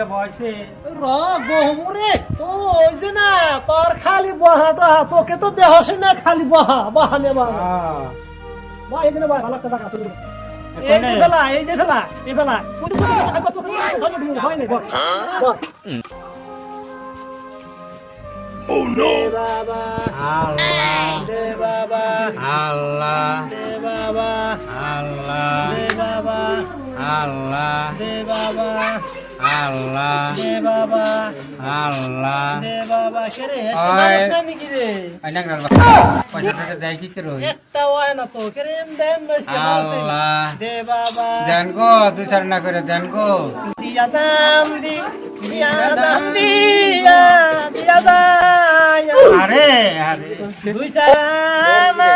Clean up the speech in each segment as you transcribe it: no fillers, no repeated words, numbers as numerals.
দিকে বয়সে গহমুরে তো ওই যে না তোর খালি বহাটা চোখে তো দেহসে না খালি বাহানে বাবা ভাই এখানে ভাই ভালো টাকা আছে এই যে ফেলা এই ফেলা হয় না Oh no! Baba, Allah, de Baba, Allah, de Baba, Allah, de Baba, Allah, de Baba, Allah, de Baba, Allah. de Baba. Kere, Ay. মানুষ নামি কি রে? Anak nak payah dah ki kero. একটা হয় না তো কেরে দেন নইছে Allah. de Baba. Dan ko, tu sar na kore dan ko. Dia dam di, dia dam dia, dia daya. Are, are. দুই সারানা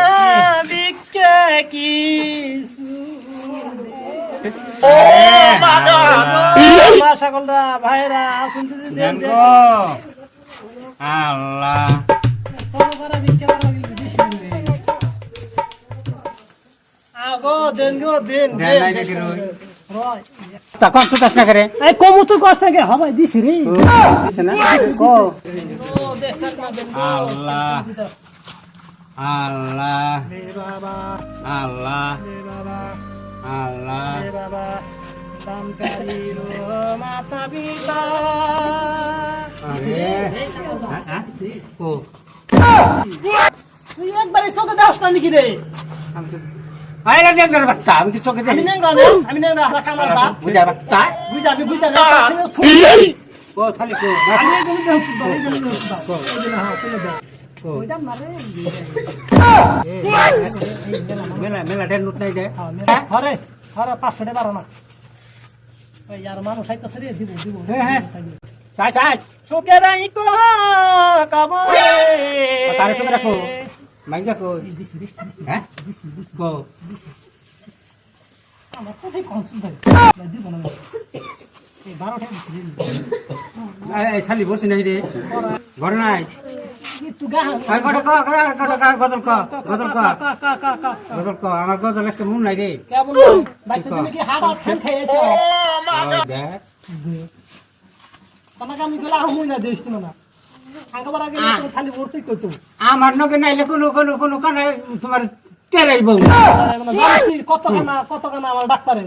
বিকে কিছু Oh my God. মা সকলরা ভাইরা শুনতে Dan দেন ko. Allah. কোন করা বিকে করা দিছি আগো দেন গো দেন Dan na kero. রয় Ta kon tu tas na kare. এই কমু তুই কষ্ট থেকে হবে দিছি রে Sana ko. ও দেখছাক না দেন Allah. Allah. রে বাবা Allah. রে বাবা Allah. রে বাবা দানকারী মাতা পিতা Are. Oh. তুই একবারে চোখে দাস না নাকি রে Ay, na dia baca. Ami ki soke আমি deh. নেংরা না আমি নেংরা হারা কামার বাপ Buja baca. বুঝা আমি বুঝা না Ko thali ko. আমি এখানে যাচ্ছি তো এই জন্য এই জন্য হ্যাঁ তুমি দাও ওইটা মারে Mela den nut nai deh. Hare Hare 500 টাকা বাড়া না ওই यार মানুষ আইতাছে রে দিব দিব Sai sai. সুখে রাই কো কামরে Tarik tu aku. Main dia ko. Hah? Ko. আমার তো ঠিক কনসেন্ট ভাই দিব না এই 12 টাকা দিছি Ay, thali borsi nai deh. Gor nai. কি তুই গা Ay, gor ko, gozol ko. Gozol ko. কা কা কা কা Gozol ko. Amar gozol este mun nai deh. কেমন বাইতে তুমি কি হাড় ফেন খেয়েছো Oh, deh. তোমাকে আমি গলা হমুই না দেশ তুমি না আগবার আগে তুমি খালি বলতেই কইতো আমার নগে নাইলে কোনো কানে তোমার তেরাই বউ কত কানা আমার ডাক্তারে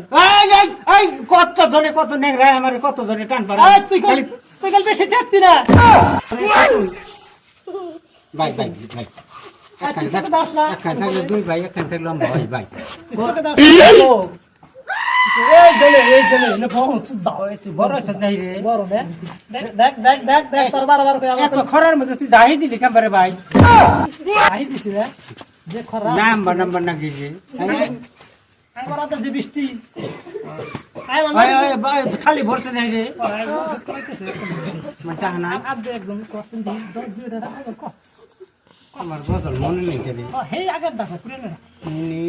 এই কত জনে কত নেংরা আমার কত জনে টান পারে এই তুই কাল বেশি থাকবি না ভাই তুই তোকে দাস না একখান থাকলে দুই ভাই একখান থাকলে ভাই ভাই তোকে দাস এই গেলে না বহুত দাও তুই বড় আছে নাই রে বড় দেখ তোর বারবার কই আমার এত খরার মধ্যে তুই যাই দিলি কাম্বারে ভাই আই দিছি রে যে খরা নাম্বার না দিছি আগবার তো যে বৃষ্টি আই ভাই খালি ভরছে নাই রে মাথা না আগে একদম কষ্ট দি 10 টাকা আমার বদল মনে নেই কেন হে আগের দেখো পুরো না নি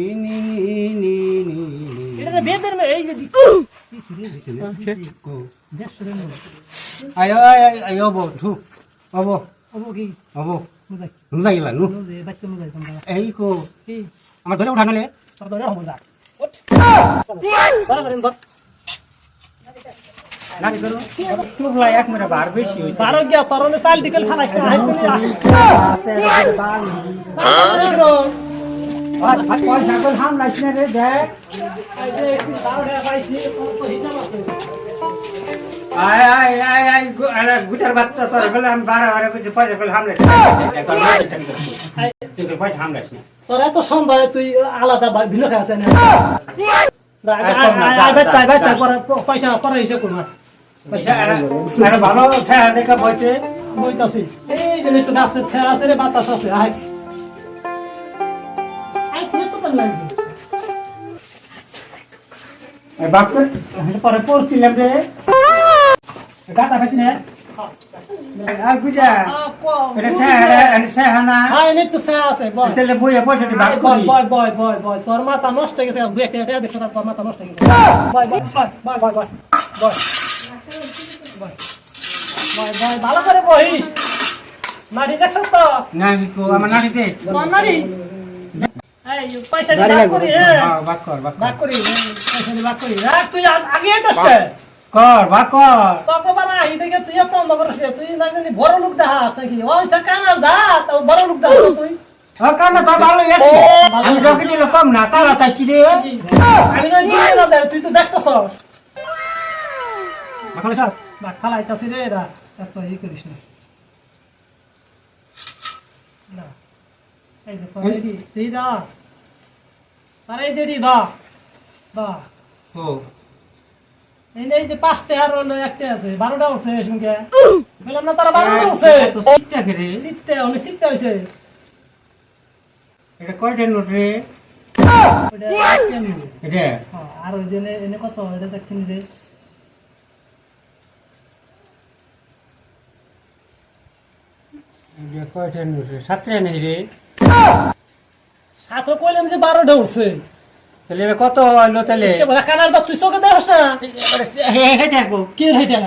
এটা বেদের মে এই যে দিছি কো দেশ রে নো আয় ওবো থু ওবো ওবো কি ওবো মুজাই নুজাইলা নু নো যে বাচ্চা মুজাই তোমরা এই কো কি আমার ধরে উঠানলে তোর ধরে হমজা ওঠ বড় করেন ধর নাকি করো তুগলা এক মেরে বার বেশি হইছে বারো গিয়া তরনে চাল দিকেল ফালাইছ না হাই চলি ভাই পয়সা কল হাম লাগছে রে দেখ এই যে 12 টাকা পাইছি তো হিসাব আছে আয় আরে গুটার বাচ্চা তোর বলে আমি 12 কিছু পয়সা কল হাম লাগছে তুই পয়সা হাম লাগছে তোরা তো সম্ভব তুই আলাদা ভিন্ন খাস না পয়সা পরে হিসাব করবা আরে ভালো ছায়া দেখা বইছে বইতাছি এই যে একটু গাছের ছায়া আছে রে বাতাস আছে আয় আয় তুই তো কেন লাগবে এই বাক্কর পরে পড়ছিলাম রে গাতা খাইছ না আর বুঝা এটা ছায়া না হ্যাঁ এনে একটু ছায়া আছে বয় চলে বইয়া পয়সাটি ভাগ করি বয় তোর মাথা নষ্ট হয়ে গেছে দুই একটা দেখো তোর মাথা নষ্ট হয়ে গেছে বয় ভালো করে বহিস নাড়ি দেখছ তো না কো আমার নাড়িতে তোর নাড়ি এই পয়সাটি ভাগ করি হ্যাঁ বাক্কর ভাগ করি পয়সাটি ভাগ করি রাখ তুই আগে দশটা কর বা কর তোকে বানা আহি থেকে তুই এত অন্ধ করিস রে, তুই না জানি বড় লোক দেখাস নাকি ওই কানার যা তো বড় লোক দেখাস তুই কারণ তো ভালো গেছে আমি যখন নিল কম না কালা তাই কি রে আমি না জিনিস না দেখ তুই তো দেখতেছস এখন সব না খালাইতাছি রে এরা এত ই করিস না না এই যে তোর এই তুই দা আরে এই যেটি দা দা ও এই যে 5টা আর হলো একটা আছে 12টা আছে সঙ্গে বললাম না তারা 12টা আছে তো সিটটা কে রে সিটটা অনেক সিটটা হইছে এটা কয়টা নোট রে ওটা একটা নিয়ে। এটা হ্যাঁ, আর ওই যে এনে কত এটা দেখছেন যে এটা কয়টা নোট রে 7টা নেই রে সাথে কইলাম যে 12টা উঠছে তাহলে এবার কত হইলো তাহলে সে বলে কানার দা তুই চোখে দেখছ না হেটা গো কি হেটা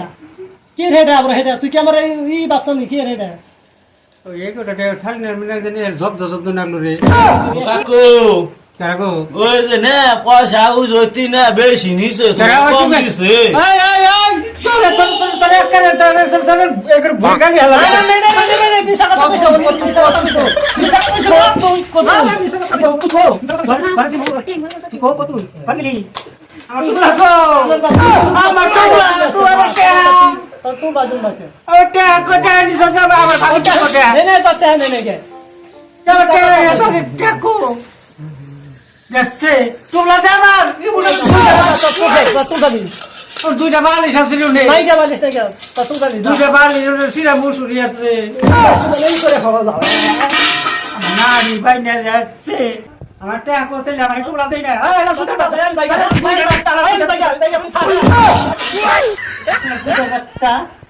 কি হেটা আবার হেটা তুই কি আমার এই বাচ্চানি কি হেটা ওই একটা ঠালি না মানে জানি জব জব নালো রে কাকু কারা গো ওই যে না পয়সা উজতি না বেশি নিছে কারা কম দিছে এই তোরে তোরে করে তোরে একর ভুলগালি হলা না বিশা কথা কইছ বিশা কথা কইছ বিশা কইছ তুই কথা বিশা কথা কইছ বাড়ি তুই কো কত পাগলি আমার তো লাগো আমার তো তুই আমার কে তুই বাজুন বাসে ওটা কোটা নি সদা আমার ভাগটা কোটা নে তাতে নে কে চলো কে তোকে টাকো দেখছে তোমরা যাবার কি বলে তুই গাবি দুইটা বালিশ আছে রে নাই কে বালিশ নাই কে তুই গাবি দুইটা বালিশ সিরা মুসুরি আছে এই করে খাওয়া দাও নারী বাইনা যাচ্ছে আমার টাকা কোথায় আমার টুকরা দেই না এই না সুতা আমি যাই আমি যাই আমি যাই